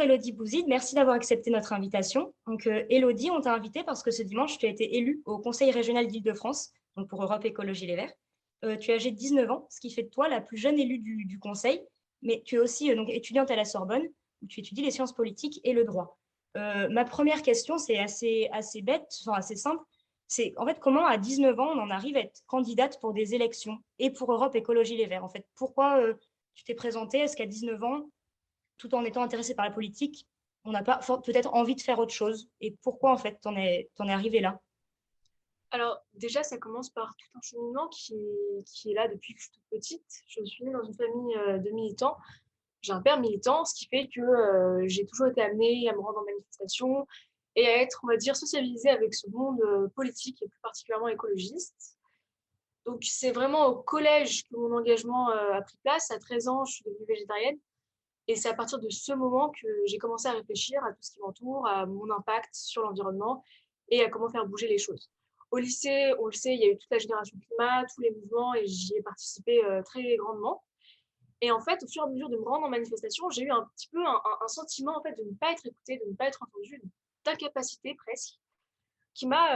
Élodie Bouzid, merci d'avoir accepté notre invitation. Donc, Élodie, on t'a invité parce que ce dimanche, tu as été élue au Conseil régional d'Île-de-France, donc pour Europe Écologie Les Verts. Tu es âgée de 19 ans, ce qui fait de toi la plus jeune élue du Conseil, mais tu es aussi donc, étudiante à la Sorbonne, où tu étudies les sciences politiques et le droit. Ma première question, c'est assez bête, enfin assez simple. C'est en fait comment à 19 ans, on en arrive à être candidate pour des élections et pour Europe Écologie Les Verts. En fait, pourquoi tu t'es présentée? Est-ce qu'à 19 ans, tout en étant intéressé par la politique, on n'a pas peut-être envie de faire autre chose? Et pourquoi, en fait, t'en es arrivé là? Alors, déjà, ça commence par tout un cheminement qui est là depuis que je suis toute petite. Je suis née dans une famille de militants. J'ai un père militant, ce qui fait que j'ai toujours été amenée à me rendre en manifestation et à être, on va dire, socialisée avec ce monde politique et plus particulièrement écologiste. Donc, c'est vraiment au collège que mon engagement a pris place. À 13 ans, je suis devenue végétarienne. Et c'est à partir de ce moment que j'ai commencé à réfléchir à tout ce qui m'entoure, à mon impact sur l'environnement et à comment faire bouger les choses. Au lycée, on le sait, il y a eu toute la génération climat, tous les mouvements, et j'y ai participé très grandement. Et en fait, au fur et à mesure de me rendre en manifestation, j'ai eu un petit peu un sentiment en fait, de ne pas être écoutée, de ne pas être entendue, d'incapacité presque, qui m'a,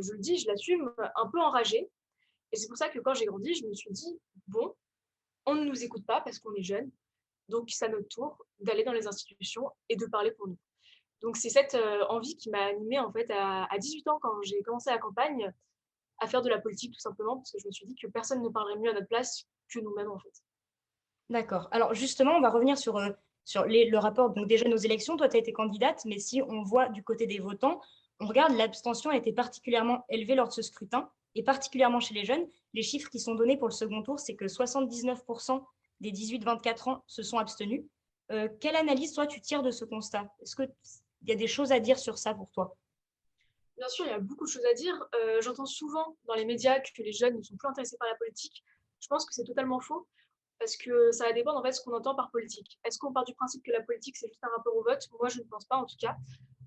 je le dis, je l'assume, un peu enragée. Et c'est pour ça que quand j'ai grandi, je me suis dit, bon, on ne nous écoute pas parce qu'on est jeune, donc c'est à notre tour d'aller dans les institutions et de parler pour nous. Donc c'est cette envie qui m'a animée en fait à 18 ans quand j'ai commencé la campagne à faire de la politique tout simplement parce que je me suis dit que personne ne parlerait mieux à notre place que nous-mêmes en fait. D'accord. Alors, justement, on va revenir sur le rapport donc, des jeunes aux élections. Toi, tu as été candidate, mais si on voit du côté des votants, on regarde, l'abstention a été particulièrement élevée lors de ce scrutin, et particulièrement chez les jeunes. Les chiffres qui sont donnés pour le second tour, c'est que 79% des 18-24 ans se sont abstenus. Quelle analyse, toi, tu tires de ce constat? Est-ce qu'il y a des choses à dire sur ça pour toi? Bien sûr, il y a beaucoup de choses à dire. J'entends souvent dans les médias que les jeunes ne sont plus intéressés par la politique. Je pense que c'est totalement faux parce que ça va dépendre en fait de ce qu'on entend par politique. Est-ce qu'on part du principe que la politique c'est juste un rapport au vote? Moi, je ne pense pas en tout cas.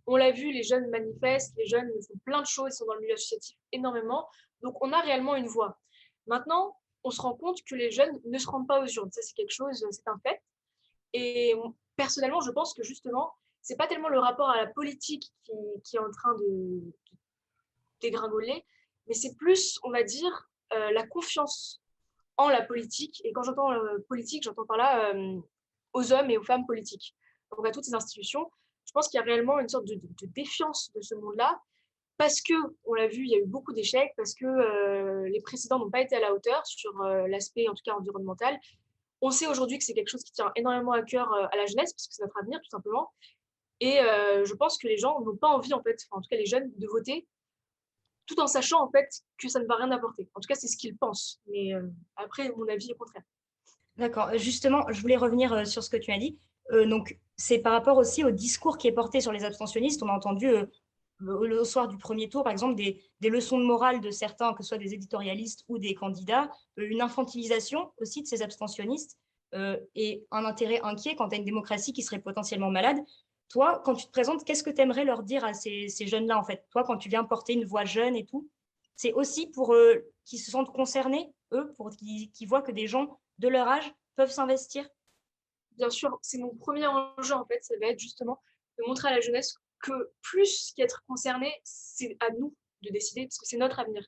On l'a vu, les jeunes manifestent, les jeunes font plein de choses, ils sont dans le milieu associatif énormément. Donc, on a réellement une voix. Maintenant, on se rend compte que les jeunes ne se rendent pas aux urnes. Ça, c'est quelque chose, c'est un fait. Et personnellement, je pense que justement, c'est pas tellement le rapport à la politique qui est en train de dégringoler, mais c'est plus, on va dire, la confiance en la politique. Et quand j'entends politique, j'entends par là aux hommes et aux femmes politiques. Donc à toutes ces institutions, je pense qu'il y a réellement une sorte de défiance de ce monde-là, parce que, on l'a vu, il y a eu beaucoup d'échecs, parce que les précédents n'ont pas été à la hauteur sur l'aspect, en tout cas, environnemental. On sait aujourd'hui que c'est quelque chose qui tient énormément à cœur à la jeunesse, parce que c'est notre avenir, tout simplement. Et je pense que les gens n'ont pas envie, en fait, enfin, en tout cas les jeunes, de voter tout en sachant en fait que ça ne va rien apporter. En tout cas, c'est ce qu'ils pensent. Mais après, mon avis est contraire. D'accord. Justement, je voulais revenir sur ce que tu as dit. Donc, c'est par rapport aussi au discours qui est porté sur les abstentionnistes. On a entendu au soir du premier tour, par exemple, des leçons de morale de certains, que ce soit des éditorialistes ou des candidats, une infantilisation aussi de ces abstentionnistes et un intérêt inquiet quant à une démocratie qui serait potentiellement malade. Toi, quand tu te présentes, qu'est-ce que tu aimerais leur dire à ces jeunes-là, en fait? Toi, quand tu viens porter une voix jeune et tout, c'est aussi pour qu'ils se sentent concernés, eux, pour qu'ils voient que des gens de leur âge peuvent s'investir? Bien sûr, c'est mon premier enjeu en fait, ça va être justement de montrer à la jeunesse que plus qu'être concerné, c'est à nous de décider parce que c'est notre avenir.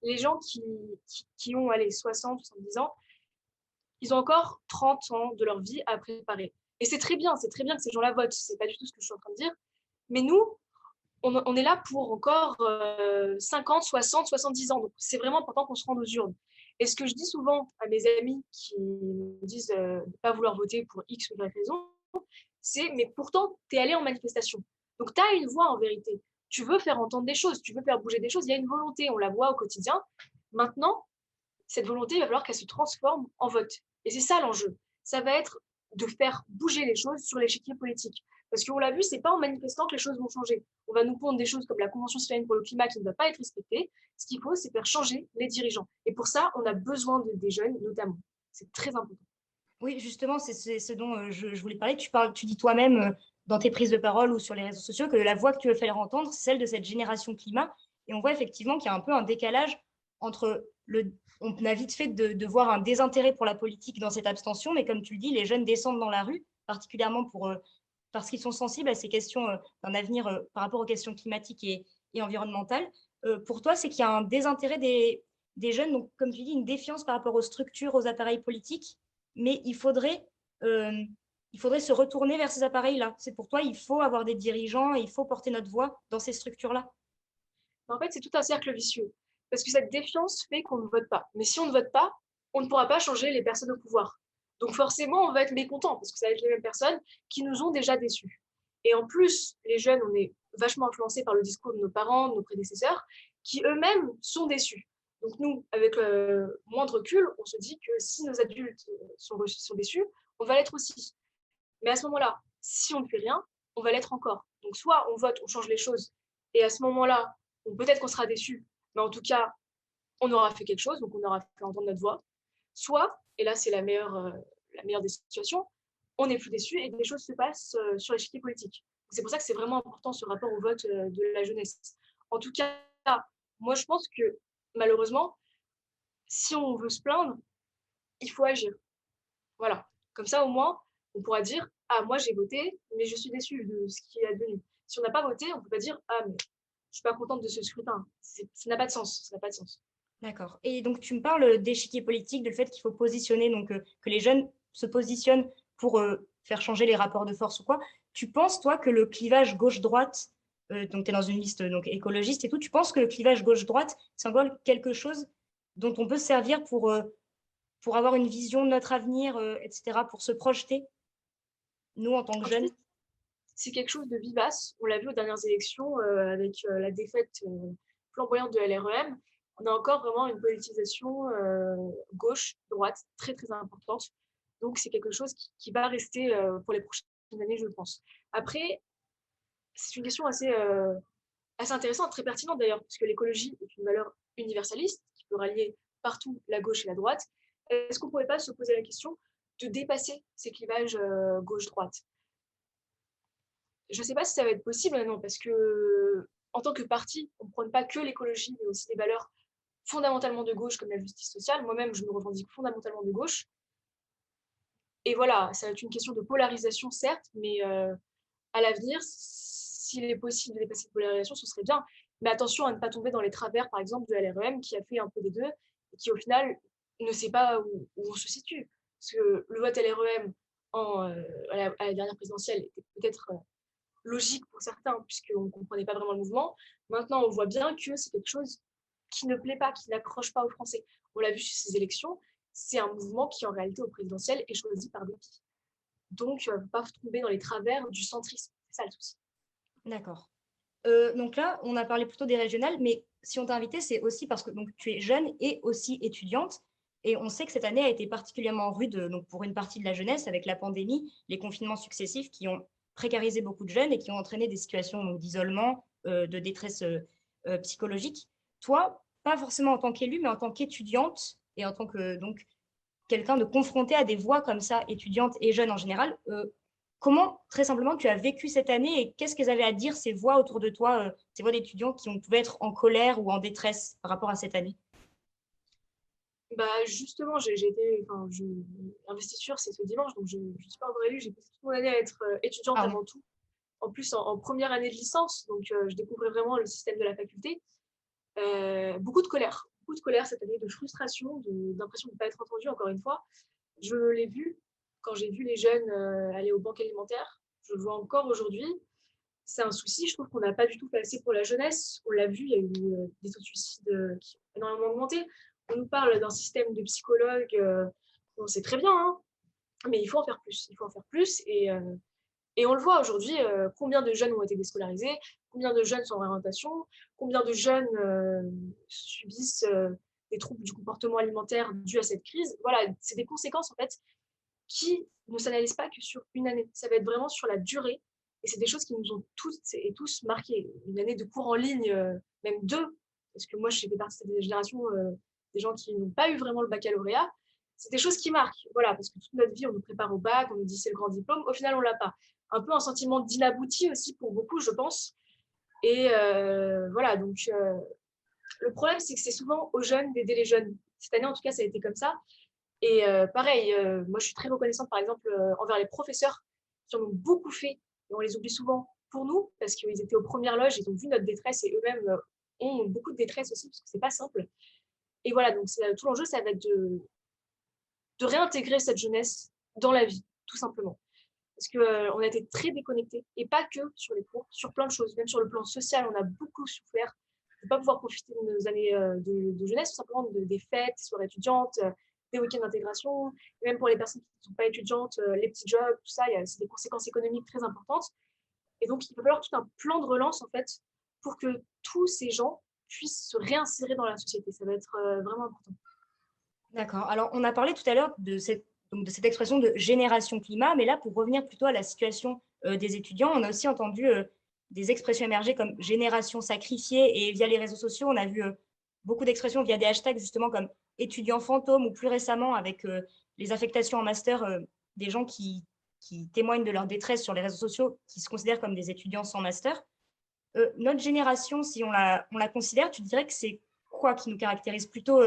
Les gens qui ont allez, 60, 70 ans, ils ont encore 30 ans de leur vie à préparer. Et c'est très bien que ces gens-là votent, c'est pas du tout ce que je suis en train de dire. Mais nous, on est là pour encore 50, 60, 70 ans. Donc, c'est vraiment important qu'on se rende aux urnes. Et ce que je dis souvent à mes amis qui me disent de ne pas vouloir voter pour X ou Y raison, c'est mais pourtant, tu es allé en manifestation. Donc, tu as une voix en vérité. Tu veux faire entendre des choses, tu veux faire bouger des choses. Il y a une volonté, on la voit au quotidien. Maintenant, cette volonté, il va falloir qu'elle se transforme en vote. Et c'est ça l'enjeu. Ça va être de faire bouger les choses sur l'échiquier politique. Parce qu'on l'a vu, c'est pas en manifestant que les choses vont changer. On va nous pondre des choses comme la Convention citoyenne pour le climat qui ne va pas être respectée. Ce qu'il faut, c'est faire changer les dirigeants. Et pour ça, on a besoin des jeunes, notamment. C'est très important. Oui, justement, c'est ce dont je voulais parler. Tu dis toi-même dans tes prises de parole ou sur les réseaux sociaux que la voix que tu veux faire entendre, c'est celle de cette génération climat. Et on voit effectivement qu'il y a un peu un décalage entre on a vite fait de voir un désintérêt pour la politique dans cette abstention, mais comme tu le dis, les jeunes descendent dans la rue, particulièrement pour parce qu'ils sont sensibles à ces questions d'un avenir par rapport aux questions climatiques et environnementales. Pour toi, c'est qu'il y a un désintérêt des jeunes, donc comme tu dis, une défiance par rapport aux structures, aux appareils politiques, mais euh, il faudrait se retourner vers ces appareils-là. C'est pour toi, il faut avoir des dirigeants et il faut porter notre voix dans ces structures-là. En fait, c'est tout un cercle vicieux. Parce que cette défiance fait qu'on ne vote pas. Mais si on ne vote pas, on ne pourra pas changer les personnes au pouvoir. Donc forcément, on va être mécontent parce que ça va être les mêmes personnes qui nous ont déjà déçus. Et en plus, les jeunes, on est vachement influencés par le discours de nos parents, de nos prédécesseurs, qui eux-mêmes sont déçus. Donc nous, avec moins de recul, on se dit que si nos adultes sont déçus, on va l'être aussi. Mais à ce moment-là, si on ne fait rien, on va l'être encore. Donc soit on vote, on change les choses, et à ce moment-là, peut-être qu'on sera déçu, mais en tout cas, on aura fait quelque chose, donc on aura fait entendre notre voix. Soit, et là c'est la meilleure des situations, on n'est plus déçu et des choses se passent sur l'échiquier politique. C'est pour ça que c'est vraiment important ce rapport au vote de la jeunesse. En tout cas, moi je pense que malheureusement, si on veut se plaindre, il faut agir. Voilà. Comme ça, au moins, on pourra dire, ah, moi j'ai voté, mais je suis déçu de ce qui est advenu. Si on n'a pas voté, on ne peut pas dire, ah, mais je suis pas contente de ce scrutin. Ça n'a pas de sens. Ça n'a pas de sens. D'accord. Et donc, tu me parles d'échiquier politique, de le fait qu'il faut positionner, donc que les jeunes se positionnent pour faire changer les rapports de force ou quoi. Tu penses, toi, que le clivage gauche-droite, donc tu es dans une liste donc, écologiste et tout, tu penses que le clivage gauche-droite symbole quelque chose dont on peut se servir pour avoir une vision de notre avenir, etc., pour se projeter, nous, en tant que En tout jeunes? cas, c'est quelque chose de vivace. On l'a vu aux dernières élections avec la défaite flamboyante de LREM. On a encore vraiment une politisation gauche-droite très très importante. Donc c'est quelque chose qui va rester pour les prochaines années, je pense. Après, c'est une question assez intéressante, très pertinente d'ailleurs, parce que l'écologie est une valeur universaliste qui peut rallier partout la gauche et la droite. Est-ce qu'on ne pourrait pas se poser la question de dépasser ces clivages gauche-droite? Je ne sais pas si ça va être possible, non, parce que en tant que parti, on ne prône pas que l'écologie, mais aussi des valeurs fondamentalement de gauche, comme la justice sociale. Moi-même, je me revendique fondamentalement de gauche. Et voilà, ça va être une question de polarisation, certes, mais à l'avenir, s'il est possible de dépasser cette polarisation, ce serait bien. Mais attention à ne pas tomber dans les travers, par exemple, de LREM, qui a fait un peu des deux, et qui, au final, ne sait pas où on se situe. Parce que le vote LREM à la dernière présidentielle était peut-être logique pour certains, puisqu'on ne comprenait pas vraiment le mouvement. Maintenant, on voit bien que c'est quelque chose qui ne plaît pas, qui n'accroche pas aux Français. On l'a vu sur ces élections, c'est un mouvement qui, en réalité, au présidentiel, est choisi par dépit. Donc, pas tomber dans les travers du centrisme. C'est ça le souci. D'accord. Donc là, on a parlé plutôt des régionales, mais si on t'a invité, c'est aussi parce que donc, tu es jeune et aussi étudiante. Et on sait que cette année a été particulièrement rude donc, pour une partie de la jeunesse avec la pandémie, les confinements successifs qui ont précarisé beaucoup de jeunes et qui ont entraîné des situations d'isolement, de détresse psychologique. Toi, pas forcément en tant qu'élue, mais en tant qu'étudiante et en tant que donc, quelqu'un de confronté à des voix comme ça, étudiantes et jeunes en général, comment, très simplement, tu as vécu cette année et qu'est-ce qu'elles avaient à dire, ces voix autour de toi, ces voix d'étudiants qui pouvaient être en colère ou en détresse par rapport à cette année? Bah, justement, investiture, c'est ce dimanche, donc je ne suis pas encore élue. J'ai passé toute mon année à être étudiante Ah oui, avant tout. En plus, en première année de licence, donc je découvrais vraiment le système de la faculté. Beaucoup de colère cette année, de frustration, d'impression de ne pas être entendue, encore une fois. Je l'ai vu quand j'ai vu les jeunes aller aux banques alimentaires. Je le vois encore aujourd'hui. C'est un souci. Je trouve qu'on n'a pas du tout fait assez pour la jeunesse. On l'a vu, il y a eu des taux de suicide qui ont énormément augmenté. On nous parle d'un système de psychologues. Bon, c'est très bien, hein, mais il faut en faire plus. Il faut en faire plus. Et on le voit aujourd'hui, combien de jeunes ont été déscolarisés, combien de jeunes sont en réorientation, combien de jeunes subissent des troubles du comportement alimentaire dus à cette crise. Voilà, c'est des conséquences en fait qui ne s'analysent pas que sur une année. Ça va être vraiment sur la durée. Et c'est des choses qui nous ont toutes et tous marqués. Une année de cours en ligne, même deux, parce que moi, je fais partie de cette génération des gens qui n'ont pas eu vraiment le baccalauréat. C'est des choses qui marquent. Voilà, parce que toute notre vie, on nous prépare au bac, on nous dit c'est le grand diplôme. Au final, on ne l'a pas. Un peu un sentiment d'inabouti aussi pour beaucoup, je pense. Et voilà, donc le problème, c'est que c'est souvent aux jeunes d'aider les jeunes. Cette année, en tout cas, ça a été comme ça. Et pareil, moi je suis très reconnaissante par exemple envers les professeurs qui en ont beaucoup fait et on les oublie souvent pour nous, parce qu'ils étaient aux premières loges, ils ont vu notre détresse et eux-mêmes ont beaucoup de détresse aussi, parce que c'est pas simple. Et voilà, donc tout l'enjeu, ça va être de réintégrer cette jeunesse dans la vie, tout simplement. Parce qu'on a été très déconnectés, et pas que sur les cours, sur plein de choses. Même sur le plan social, on a beaucoup souffert de ne pas pouvoir profiter de nos années de jeunesse, tout simplement des fêtes, des soirées étudiantes, des week-ends d'intégration, et même pour les personnes qui ne sont pas étudiantes, les petits jobs, tout ça, c'est des conséquences économiques très importantes. Et donc, il va falloir tout un plan de relance, en fait, pour que tous ces gens puissent se réinsérer dans la société. Ça va être vraiment important. D'accord. Alors, on a parlé tout à l'heure donc de cette expression de génération climat, mais là, pour revenir plutôt à la situation des étudiants, on a aussi entendu des expressions émerger comme génération sacrifiée, et via les réseaux sociaux, on a vu beaucoup d'expressions via des hashtags justement comme étudiants fantômes, ou plus récemment avec les affectations en master des gens qui témoignent de leur détresse sur les réseaux sociaux, qui se considèrent comme des étudiants sans master. Notre génération, si on la considère, tu dirais que c'est quoi qui nous caractérise? Plutôt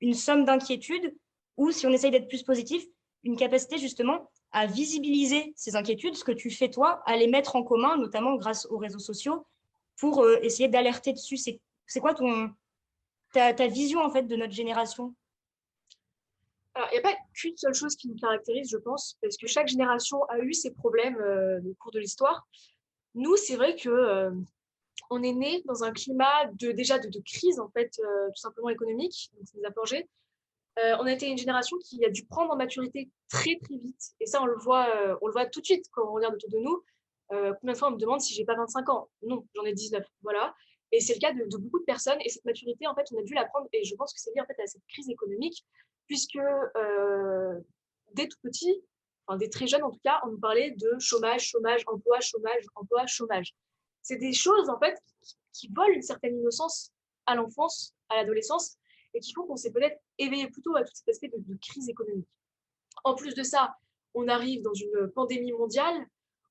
une somme d'inquiétudes, ou, si on essaye d'être plus positif, une capacité justement à visibiliser ces inquiétudes, ce que tu fais toi, à les mettre en commun, notamment grâce aux réseaux sociaux, pour essayer d'alerter dessus. C'est quoi ta vision en fait de notre génération? Alors, il n'y a pas qu'une seule chose qui nous caractérise, je pense, parce que chaque génération a eu ses problèmes au cours de l'histoire. Nous, c'est vrai que on est né dans un climat déjà de crise, en fait, tout simplement économique, donc ça nous a plongé. On a été une génération qui a dû prendre en maturité très, très vite. Et ça, on le voit tout de suite quand on regarde autour de nous. Combien de fois on me demande si j'ai pas 25 ans? Non, j'en ai 19. Voilà. Et c'est le cas de beaucoup de personnes. Et cette maturité, en fait, on a dû la prendre. Et je pense que c'est lié en fait à cette crise économique, puisque dès tout petit, enfin dès très jeune en tout cas, on nous parlait de chômage, chômage, emploi, chômage, emploi, chômage. C'est des choses en fait qui volent une certaine innocence à l'enfance, à l'adolescence, et qui font qu'on s'est peut-être éveillé plutôt à tout cet aspect de crise économique. En plus de ça, on arrive dans une pandémie mondiale.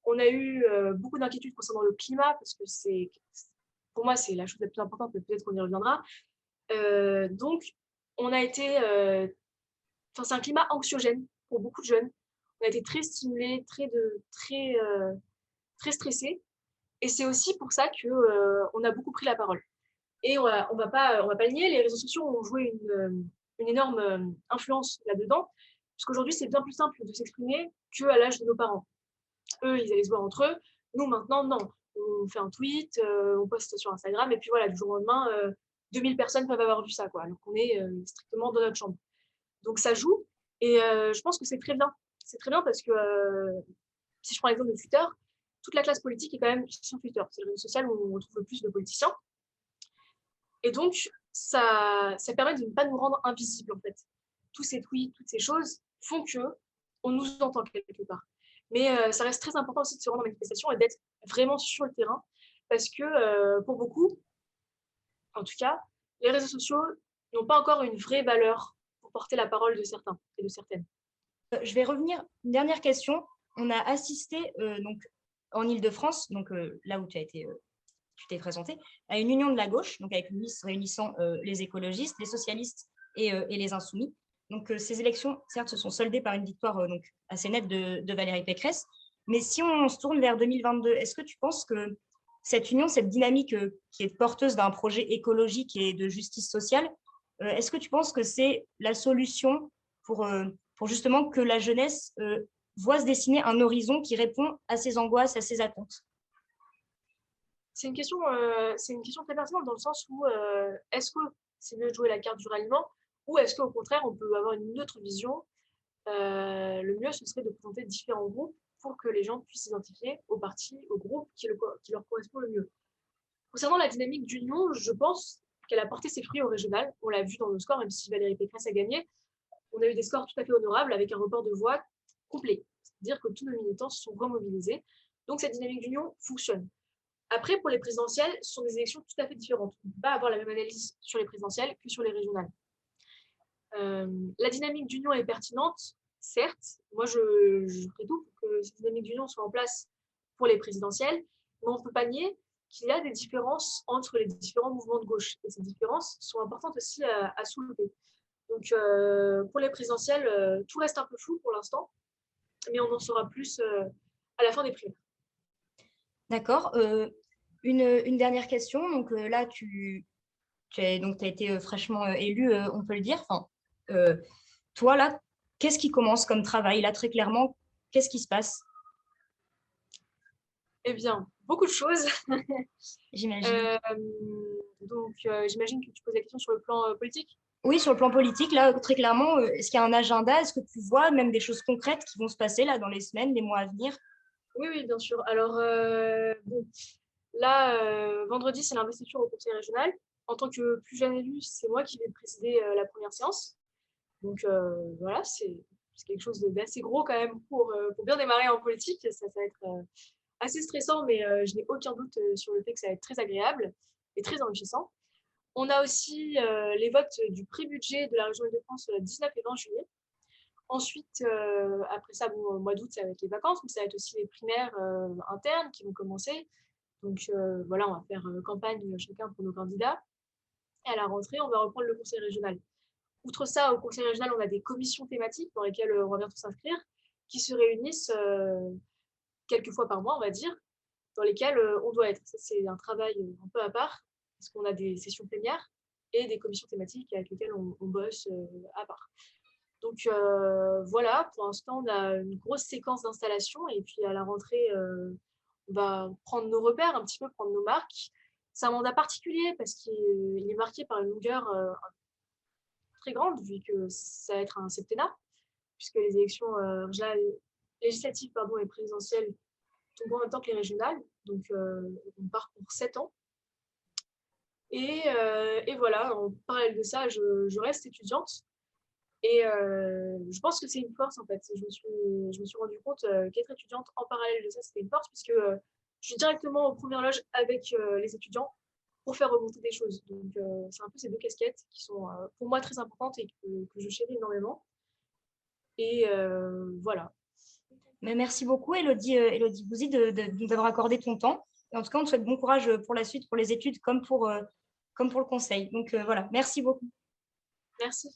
On a eu beaucoup d'inquiétudes concernant le climat, parce que pour moi, c'est la chose la plus importante, mais peut-être qu'on y reviendra. Donc, on a été, c'est un climat anxiogène pour beaucoup de jeunes. On a été très stimulés, très stressés. Et c'est aussi pour ça qu'on a beaucoup pris la parole. Et on va pas le nier, les réseaux sociaux ont joué une énorme influence là-dedans, puisqu'aujourd'hui, c'est bien plus simple de s'exprimer qu'à l'âge de nos parents. Eux, ils allaient se voir entre eux. Nous, maintenant, non. On fait un tweet, on poste sur Instagram, et puis voilà, du jour au lendemain, 2000 personnes peuvent avoir vu ça, quoi, alors qu'on est strictement dans notre chambre. Donc ça joue, et je pense que c'est très bien. C'est très bien parce que, si je prends l'exemple de Twitter, toute la classe politique est quand même sur Twitter. C'est le réseau social où on retrouve le plus de politiciens. Et donc, ça permet de ne pas nous rendre invisibles, en fait. Tous ces tweets, toutes ces choses font que on nous entend quelque part. Mais ça reste très important aussi de se rendre en manifestation et d'être vraiment sur le terrain, parce que pour beaucoup, en tout cas, les réseaux sociaux n'ont pas encore une vraie valeur pour porter la parole de certains et de certaines. Je vais revenir, une dernière question. On a assisté donc en Île-de-France, donc là où tu t'es présenté, à une union de la gauche, donc avec une liste réunissant les écologistes, les socialistes et les insoumis. Donc ces élections, certes, se sont soldées par une victoire donc assez nette de Valérie Pécresse. Mais si on se tourne vers 2022, est-ce que tu penses que cette union, cette dynamique qui est porteuse d'un projet écologique et de justice sociale, est-ce que tu penses que c'est la solution pour justement que la jeunesse voit se dessiner un horizon qui répond à ses angoisses, à ses attentes? C'est une question très pertinente dans le sens où est-ce que c'est mieux de jouer la carte du ralliement, ou est-ce qu'au contraire on peut avoir une autre vision. Le mieux ce serait de présenter différents groupes pour que les gens puissent s'identifier au parti, au groupe qui leur correspond le mieux. Concernant la dynamique d'union, je pense qu'elle a porté ses fruits au régional. On l'a vu dans nos scores, même si Valérie Pécresse a gagné, on a eu des scores tout à fait honorables avec un report de voix complet. C'est-à-dire que tous nos militants se sont remobilisés. Donc cette dynamique d'union fonctionne. Après, pour les présidentielles, ce sont des élections tout à fait différentes. On ne peut pas avoir la même analyse sur les présidentielles que sur les régionales. La dynamique d'union est pertinente, certes. Moi, je ferai tout pour que cette dynamique d'union soit en place pour les présidentielles, mais on ne peut pas nier qu'il y a des différences entre les différents mouvements de gauche. Et ces différences sont importantes aussi à soulever. Donc, pour les présidentielles, tout reste un peu flou pour l'instant, mais on en saura plus à la fin des primaires. D'accord. Une dernière question. Donc là, as été fraîchement élu, on peut le dire. Enfin, toi, là, qu'est-ce qui commence comme travail? Là, très clairement, qu'est-ce qui se passe? Eh bien, beaucoup de choses. J'imagine. Euh, j'imagine que tu poses la question sur le plan politique. Oui, sur le plan politique, là, très clairement, est-ce qu'il y a un agenda? Est-ce que tu vois même des choses concrètes qui vont se passer là dans les semaines, les mois à venir? Oui, oui, bien sûr. Alors, bon, là, vendredi, c'est l'investiture au conseil régional. En tant que plus jeune élu, c'est moi qui vais présider la première séance. Donc voilà, c'est quelque chose d'assez gros quand même pour bien démarrer en politique. Ça va être assez stressant, mais je n'ai aucun doute sur le fait que ça va être très agréable et très enrichissant. On a aussi les votes du pré-budget de la région Île-de-France 19 et 20 juillet. Ensuite, après ça, bon, au mois d'août, ça va être les vacances, mais ça va être aussi les primaires internes qui vont commencer. Donc voilà, on va faire campagne chacun pour nos candidats. Et à la rentrée, on va reprendre le conseil régional. Outre ça, au conseil régional, on a des commissions thématiques dans lesquelles on va bientôt s'inscrire, qui se réunissent quelques fois par mois, on va dire, dans lesquelles on doit être. Ça, c'est un travail un peu à part, parce qu'on a des sessions plénières et des commissions thématiques avec lesquelles on bosse à part. Donc voilà, pour l'instant, on a une grosse séquence d'installation et puis à la rentrée, on va prendre nos repères, un petit peu prendre nos marques. C'est un mandat particulier parce qu'il est marqué par une longueur très grande, vu que ça va être un septennat, puisque les élections législatives et présidentielles tombent en même temps que les régionales. Donc on part pour 7 ans. Et voilà, en parallèle de ça, je reste étudiante. Et je pense que c'est une force en fait. Je me suis rendu compte qu'être étudiante en parallèle de ça, c'était une force puisque je suis directement aux premières loges avec les étudiants pour faire remonter des choses. Donc c'est un peu ces deux casquettes qui sont pour moi très importantes et que je chéris énormément. Et voilà. Mais merci beaucoup, Elodie Bouzy, de nous avoir accordé ton temps. Et en tout cas, on te souhaite bon courage pour la suite, pour les études comme pour le conseil. Donc voilà, merci beaucoup. Merci.